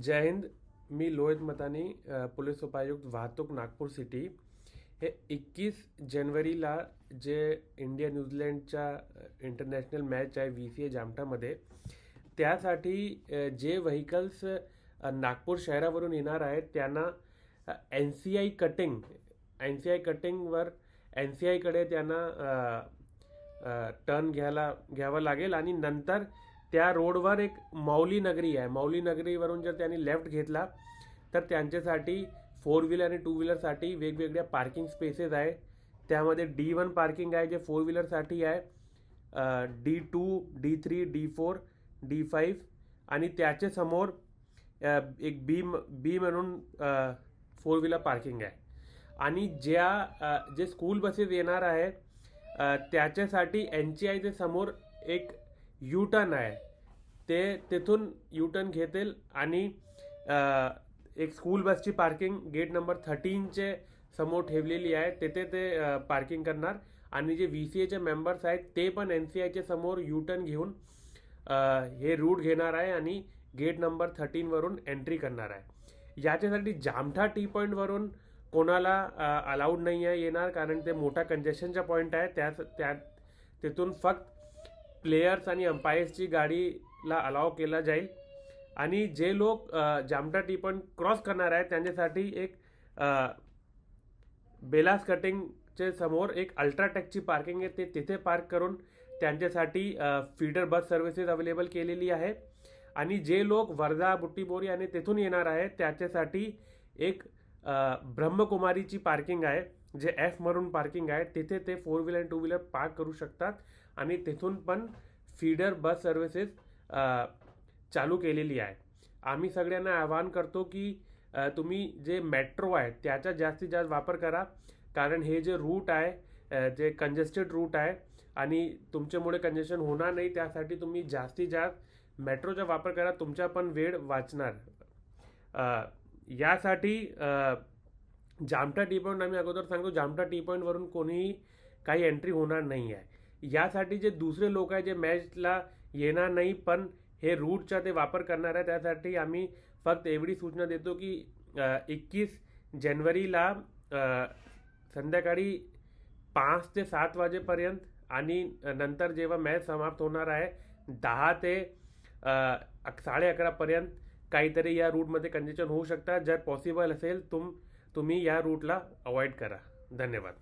जय हिंद. मी Lohit मतानी, police उपायुक्त वाहतूक Nagpur city. हे 21 जानेवारीला जे इंडिया न्यूझीलंडच्या इंटरनॅशनल मॅच आहे VCA जामठामध्ये, त्यासाठी जे व्हेकल्स नागपूर शहरावरून येणार आहेत त्यांना NCI कटिंगवर NCI कडे त्यांना टर्न घ्यावा लागेल आणि नंतर त्या रोडवर एक मौली नगरी आहे. मौली नगरीवरून जर त्यांनी लेफ्ट घेतला तर त्यांच्यासाठी 4 व्हीलर आणि 2 व्हीलरसाठी वेगवेगळ्या पार्किंग स्पेसेस आहे. त्यामध्ये D1 पार्किंग आहे जे 4 व्हीलरसाठी आहे, D2, D3, D4, D5 आणि त्याच्या समोर एक बी म्हणून 4 व्हीलर पार्किंग आहे. आणि जे स्कूल बसेस येणार आहे त्याच्यासाठी NCIच्या समोर एक यू टर्न आहे. ते तिथून यू टर्न घेतील आणि एक स्कूल बसची पार्किंग गेट नंबर 13चे समोर ठेवलेली आहे, तिथे ते पार्किंग करणार. आणि जे VCAचे मेंबर्स आहेत ते पण NCIच्या समोर यू टर्न घेऊन हे रूट घेणार आहे आणि गेट नंबर 13 वरून एंट्री करणार आहे. याच्यासाठी जामठा टी पॉईंटवरून कोणाला अलाउड नाही आहे येणार, कारण ते मोठा कंजेशनचा पॉईंट आहे. तिथून फक्त प्लेयर्स आणि अंपायर्सची गाडीला अलाव केला जाईल. आणि जे लोक जामठा टी पॉईंट क्रॉस करणार आहेत त्यांच्यासाठी एक बेलास कटिंगचे समोर एक अल्ट्राटेकची पार्किंग आहे, ते तिथे पार्क करून त्यांच्यासाठी फीडर बस सर्व्हिसेस अवेलेबल केलेली आहे. आणि जे लोक वर्धा, बुट्टीबोरी आणि तिथून येणार आहेत त्याच्यासाठी एक ब्रह्मकुमारीची पार्किंग आहे, जे F म्हणून पार्किंग आहे, तिथे ते 4 व्हीलर आणि 2 व्हीलर पार्क करू शकतात. आणि तिथून पण फीडर बस सर्व्हिसेस चालू केलेली आहे. आम्ही सगळ्यांना आवाहन करतो की तुम्ही जे मेट्रो आहे त्याचा जास्तीत जास्त वापर करा, कारण हे जे रूट आहे जे कंजेस्टेड रूट आहे आणि तुमच्यामुळे कंजेशन होणार नाही, त्यासाठी तुम्ही जास्तीत जास्त मेट्रोचा वापर करा, तुमचा पण वेळ वाचणार. यासाठी जामठा टी पॉईंट आम्ही अगोदर सांगतो, जामठा टी पॉईंटवरून कोणीही काही एंट्री होणार नाही आहे. यासाठी जे दुसरे लोक आहे जे मॅचला येणार नाही पण हे रूटचा ते वापर करणार आहे, त्यासाठी आम्ही फक्त एवढी सूचना देतो की 21 जानेवारीला संध्याकाळी 5 ते 7 वाजेपर्यंत आणि नंतर जेव्हा मॅच समाप्त होणार आहे 10 ते 11:30 पर्यंत काहीतरी या रूटमध्ये कंजेशन होऊ शकतात. जर पॉसिबल असेल तुम्ही या रूटला अवॉइड करा. धन्यवाद.